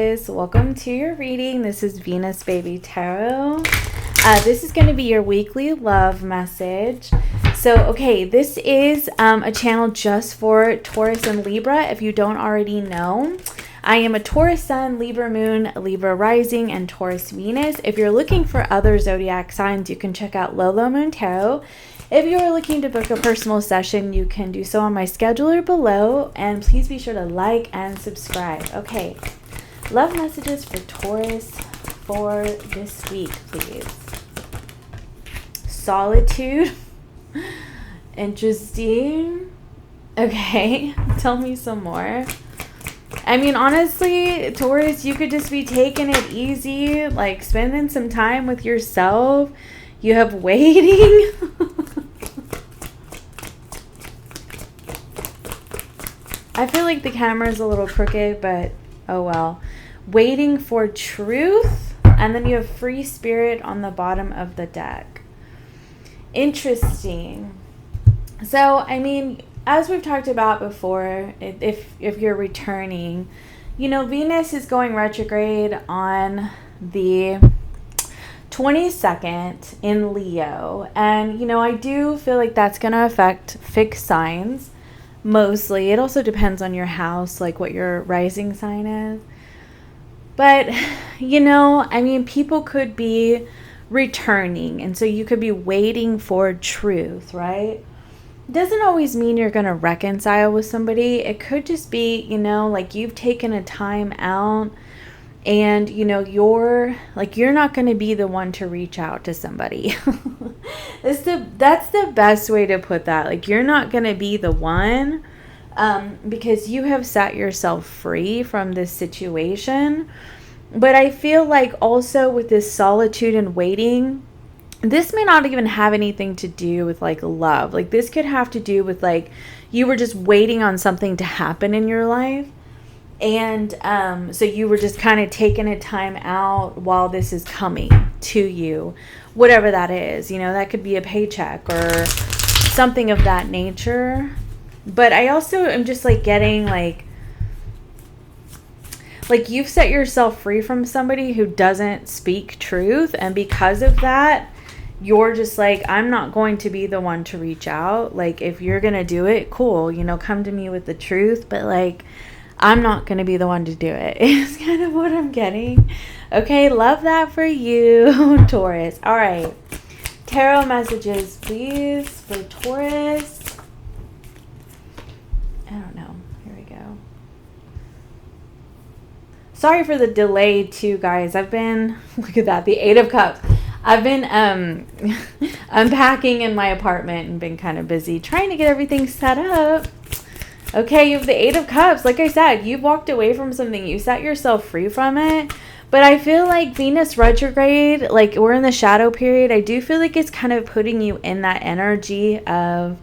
Taurus, welcome to your reading. This is Venus Baby Tarot. This is going to be your weekly love message. So, okay, this is a channel just for Taurus and Libra. If you don't already know, I am a Taurus Sun, Libra Moon, Libra Rising, and Taurus Venus. If you're looking for other zodiac signs, you can check out Lolo Moon Tarot. If you are looking to book a personal session, you can do so on my scheduler below. And please be sure to like and subscribe. Okay, love messages for Taurus for this week, please. Solitude. Interesting. Okay, tell me some more. I mean, honestly, Taurus, you could just be taking it easy, like spending some time with yourself. You have waiting. I feel like the camera is a little crooked, but oh well. Waiting for truth. And then you have free spirit on the bottom of the deck. Interesting. So, I mean, as we've talked about before, if you're returning, you know, Venus is going retrograde on the 22nd in Leo. And, you know, I do feel like that's going to affect fixed signs mostly. It also depends on your house, like what your rising sign is. But, you know, I mean, people could be returning. And so you could be waiting for truth, right? Doesn't always mean you're going to reconcile with somebody. It could just be, you know, like you've taken a time out and, you know, you're not going to be the one to reach out to somebody. That's the best way to put that. Like, you're not going to be the one because you have set yourself free from this situation. But I feel like also with this solitude and waiting, this may not even have anything to do with like love. Like, this could have to do with like you were just waiting on something to happen in your life. And so you were just kind of taking a time out while this is coming to you, whatever that is. You know, that could be a paycheck or something of that nature. But I also am just like getting like you've set yourself free from somebody who doesn't speak truth. And because of that, you're just like, I'm not going to be the one to reach out. Like, if you're going to do it, cool, you know, come to me with the truth. But like, I'm not going to be the one to do it. It's kind of what I'm getting. Okay, love that for you, Taurus. All right. Tarot messages, please, for Taurus. I don't know. Here we go. Sorry for the delay, too, guys. I've been, look at that, the 8 of Cups. I've been unpacking in my apartment and been kind of busy trying to get everything set up. Okay, you have the 8 of Cups. Like I said, you've walked away from something. You set yourself free from it. But I feel like Venus retrograde, like we're in the shadow period. I do feel like it's kind of putting you in that energy of,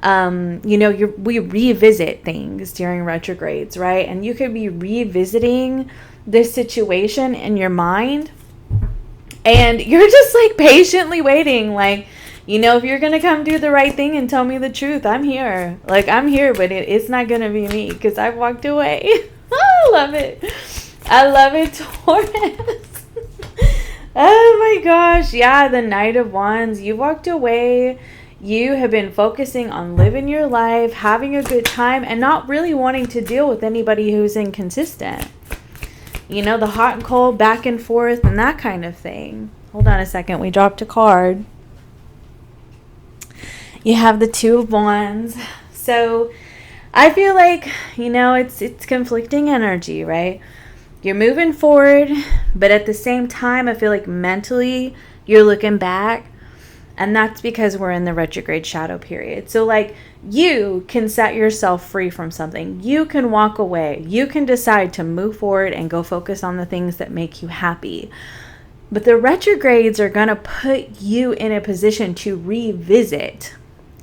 you know, we revisit things during retrogrades, right? And you could be revisiting this situation in your mind. And you're just like patiently waiting, like, you know, if you're going to come do the right thing and tell me the truth, I'm here. Like, I'm here, but it's not going to be me because I've walked away. I love it. I love it, Taurus. Oh, my gosh. Yeah, the Knight of Wands. You walked away. You have been focusing on living your life, having a good time, and not really wanting to deal with anybody who's inconsistent. You know, the hot and cold, back and forth, and that kind of thing. Hold on a second. We dropped a card. You have the 2 of Wands. So I feel like, you know, it's conflicting energy, right? You're moving forward, but at the same time, I feel like mentally you're looking back. And that's because we're in the retrograde shadow period. So like, you can set yourself free from something. You can walk away. You can decide to move forward and go focus on the things that make you happy. But the retrogrades are going to put you in a position to revisit.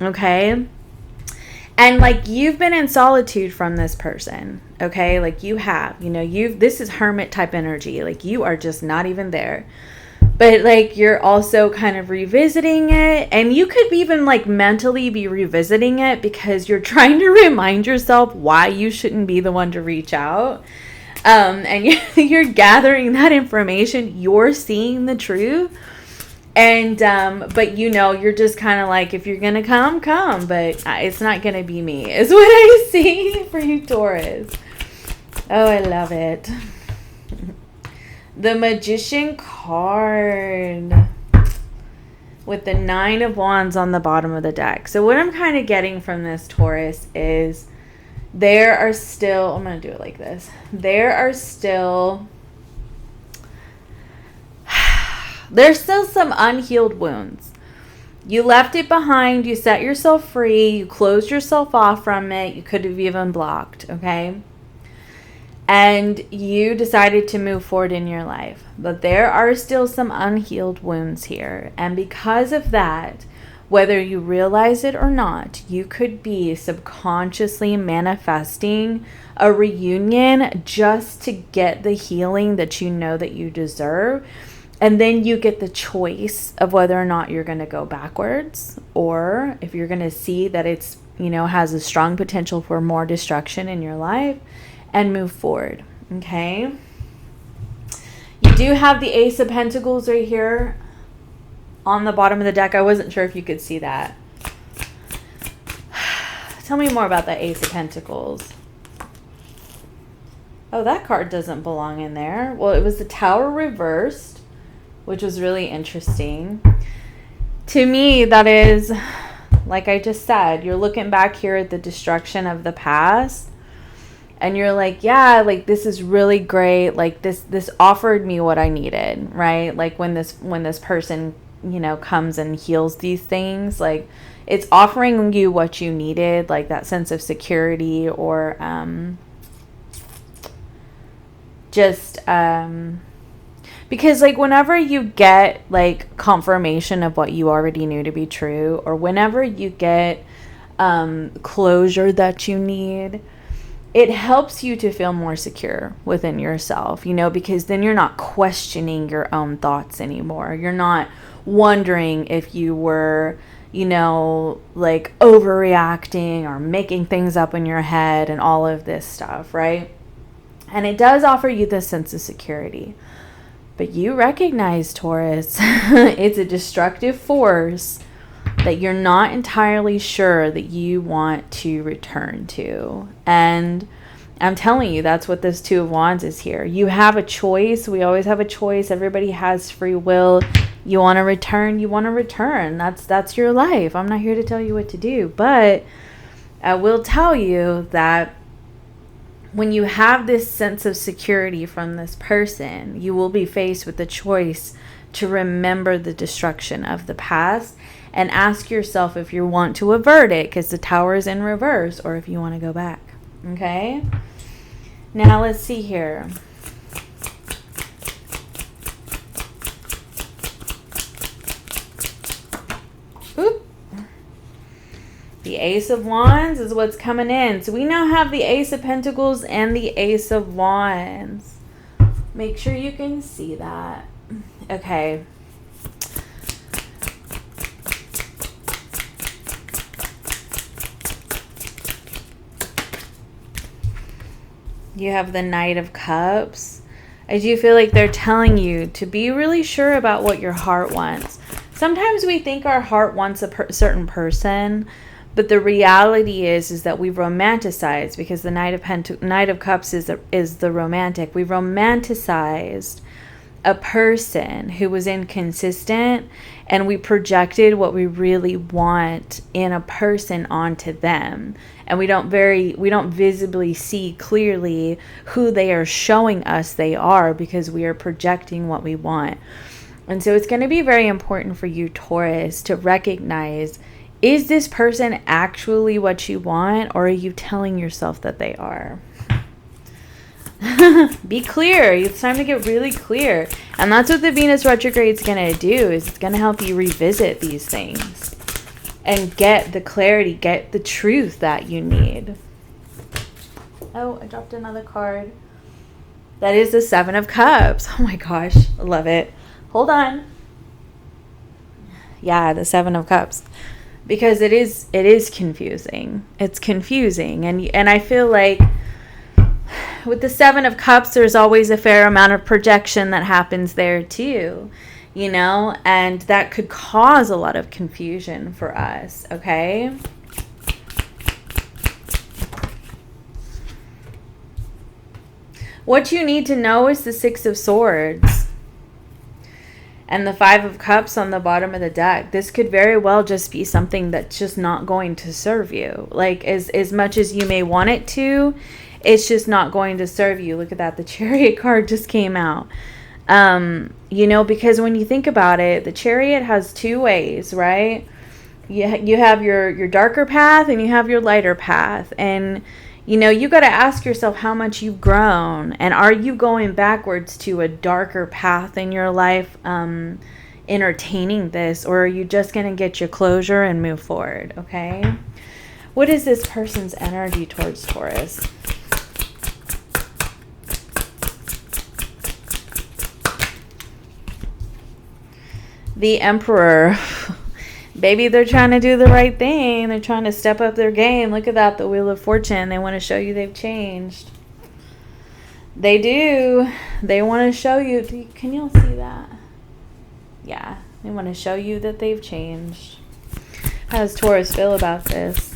Okay? And like, you've been in solitude from this person. Okay? Like, you have, you know, this is hermit type energy. Like, you are just not even there. But like, you're also kind of revisiting it. And you could even like mentally be revisiting it because you're trying to remind yourself why you shouldn't be the one to reach out. And you're gathering that information, you're seeing the truth. And, but you're just kind of like, if you're going to come, but it's not going to be me, is what I see for you, Taurus. Oh, I love it. The Magician card with the 9 of Wands on the bottom of the deck. So what I'm kind of getting from this, Taurus, is there are still, I'm going to do it like this. There's still some unhealed wounds. You left it behind. You set yourself free. You closed yourself off from it. You could have even blocked, okay? And you decided to move forward in your life. But there are still some unhealed wounds here. And because of that, whether you realize it or not, you could be subconsciously manifesting a reunion just to get the healing that you know that you deserve. And then you get the choice of whether or not you're going to go backwards, or if you're going to see that it's, has a strong potential for more destruction in your life and move forward. Okay. You do have the Ace of Pentacles right here on the bottom of the deck. I wasn't sure if you could see that. Tell me more about the Ace of Pentacles. Oh, that card doesn't belong in there. Well, it was the Tower reversed, which was really interesting. To me, that is, like I just said, you're looking back here at the destruction of the past, and you're like, yeah, like this is really great. Like this offered me what I needed, right? Like when this person, comes and heals these things, like it's offering you what you needed, like that sense of security, or because like whenever you get like confirmation of what you already knew to be true, or whenever you get closure that you need, it helps you to feel more secure within yourself, because then you're not questioning your own thoughts anymore. You're not wondering if you were, like overreacting or making things up in your head and all of this stuff, right? And it does offer you this sense of security. But you recognize, Taurus, it's a destructive force that you're not entirely sure that you want to return to. And I'm telling you, that's what this Two of Wands is here. You have a choice. We always have a choice. Everybody has free will. You want to return, you want to return. That's your life. I'm not here to tell you what to do. But I will tell you that when you have this sense of security from this person, you will be faced with the choice to remember the destruction of the past and ask yourself if you want to avert it, because the Tower is in reverse, or if you want to go back. Okay? Now let's see here. Oop. The Ace of Wands is what's coming in. So we now have the Ace of Pentacles and the Ace of Wands. Make sure you can see that. Okay. You have the Knight of Cups. I do feel like they're telling you to be really sure about what your heart wants. Sometimes we think our heart wants a certain person, but the reality is that we've romanticized, because the Knight of Cups is the romantic. We've romanticized a person who was inconsistent, and we projected what we really want in a person onto them, and we don't visibly see clearly who they are showing us they are, because we are projecting what we want. And so it's going to be very important for you, Taurus, to recognize, is this person actually what you want, or are you telling yourself that they are? Be clear. It's time to get really clear. And that's what the Venus retrograde is going to do, is it's going to help you revisit these things and get the clarity, get the truth that you need. Oh, I dropped another card. That is the Seven of Cups. Oh my gosh, I love it. Hold on. Yeah, the Seven of Cups. Because it is confusing. It's confusing. And I feel like with the Seven of Cups, there's always a fair amount of projection that happens there too, you know, and that could cause a lot of confusion for us, okay? What you need to know is the Six of Swords and the Five of Cups on the bottom of the deck. This could very well just be something that's just not going to serve you. Like, as much as you may want it to, it's just not going to serve you. Look at that. The Chariot card just came out. You know, because when you think about it, the Chariot has two ways, right? You have your darker path and you have your lighter path. And you know, you got to ask yourself how much you've grown, and are you going backwards to a darker path in your life, entertaining this, or are you just going to get your closure and move forward, okay? What is this person's energy towards Taurus? The Emperor. Baby, they're trying to do the right thing. They're trying to step up their game. Look at that, the Wheel of Fortune. They want to show you they've changed. They do. They want to show you. Can y'all see that? Yeah. They want to show you that they've changed. How does Taurus feel about this?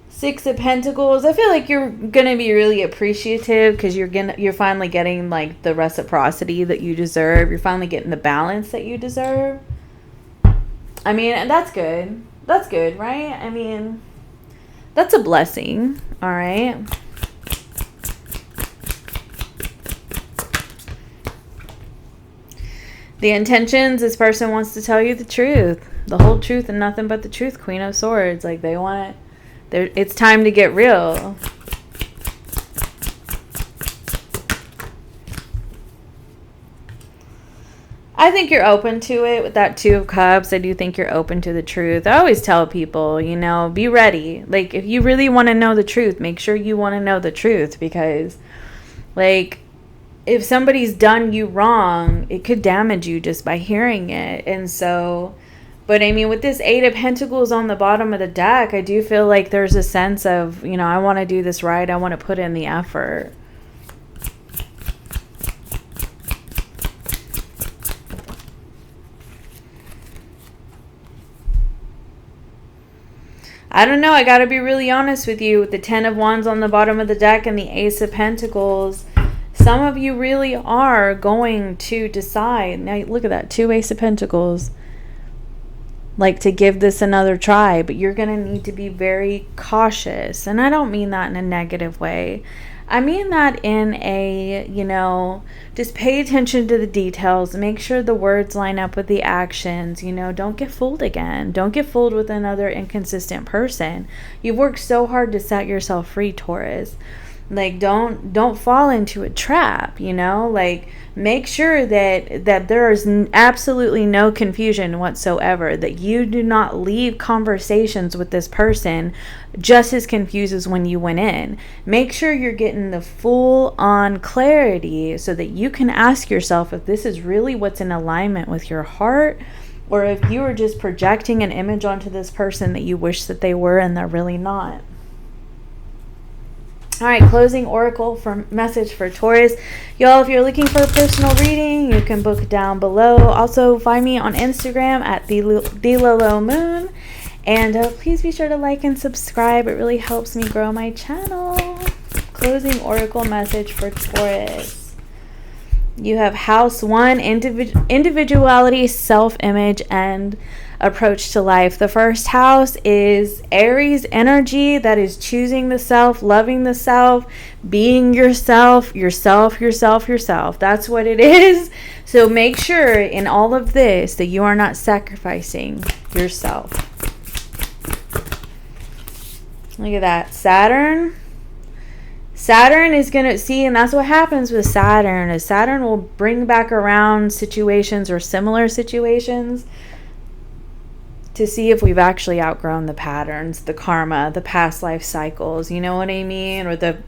Six of Pentacles. I feel like you're gonna be really appreciative because you're finally getting like the reciprocity that you deserve. You're finally getting the balance that you deserve. I mean, and that's good. That's good, right? I mean, that's a blessing. All right. The intentions, this person wants to tell you the truth, the whole truth and nothing but the truth. Queen of Swords. Like, they want it. It's time to get real. I think you're open to it with that Two of Cups. I do think you're open to the truth. I always tell people, you know, be ready. Like, if you really want to know the truth, make sure you want to know the truth, because, like, if somebody's done you wrong, it could damage you just by hearing it. And so... But I mean, with this Eight of Pentacles on the bottom of the deck, I do feel like there's a sense of, you know, I want to do this right. I want to put in the effort. I don't know. I got to be really honest with you. With the Ten of Wands on the bottom of the deck and the Ace of Pentacles, some of you really are going to decide. Now, look at that. Two Ace of Pentacles. Like, to give this another try, but you're going to need to be very cautious. And I don't mean that in a negative way. I mean that in a, you know, just pay attention to the details. Make sure the words line up with the actions. You know, don't get fooled again. Don't get fooled with another inconsistent person. You've worked so hard to set yourself free, Taurus. Like, don't fall into a trap, you know? Like, make sure that there is absolutely no confusion whatsoever, that you do not leave conversations with this person just as confused as when you went in. Make sure you're getting the full on clarity so that you can ask yourself if this is really what's in alignment with your heart, or if you are just projecting an image onto this person that you wish that they were and they're really not. All right, closing oracle for message for Taurus. Y'all, if you're looking for a personal reading, you can book down below. Also, find me on Instagram at the Lolo Moon. And please be sure to like and subscribe. It really helps me grow my channel. Closing oracle message for Taurus. You have House 1, individuality, self-image, and approach to life. The first house is Aries energy, that is choosing the self, loving the self, being yourself. That's what it is. So make sure in all of this that you are not sacrificing yourself. Look at that. Saturn is going to see, and that's what happens with Saturn, is Saturn will bring back around situations or similar situations to see if we've actually outgrown the patterns, the karma, the past life cycles, you know what I mean? Or the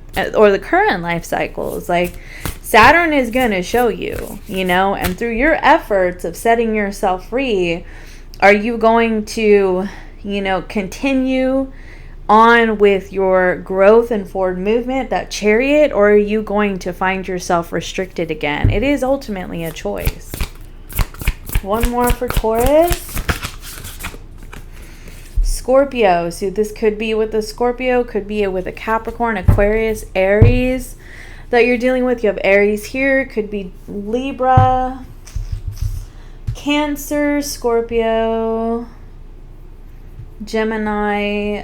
current life cycles. Like, Saturn is going to show you, you know, and through your efforts of setting yourself free, are you going to, you know, continue on with your growth and forward movement, that Chariot, or are you going to find yourself restricted again? It is ultimately a choice. One more for Taurus. Scorpio. So this could be with a Scorpio, could be with a Capricorn, Aquarius, Aries that you're dealing with. You have Aries here, could be Libra, Cancer, Scorpio, Gemini,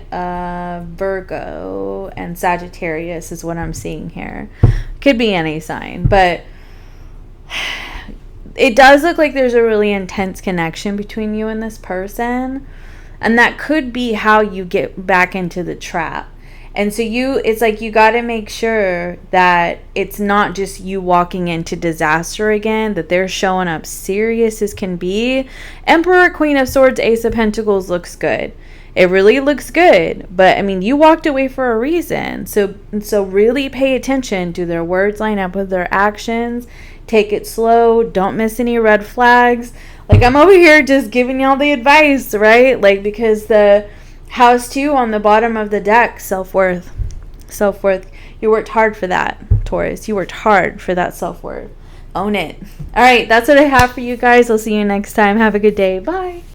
Virgo, and Sagittarius is what I'm seeing here. Could be any sign, but it does look like there's a really intense connection between you and this person. And that could be how you get back into the trap. And so it's like you got to make sure that it's not just you walking into disaster again, that they're showing up serious as can be. Emperor, Queen of Swords, Ace of Pentacles looks good. It really looks good. But, I mean, you walked away for a reason. So really pay attention. Do their words line up with their actions? Take it slow. Don't miss any red flags. Like, I'm over here just giving y'all the advice, right? Like, because the house 2 on the bottom of the deck, self-worth. Self-worth. You worked hard for that, Taurus. You worked hard for that self-worth. Own it. All right, that's what I have for you guys. I'll see you next time. Have a good day. Bye.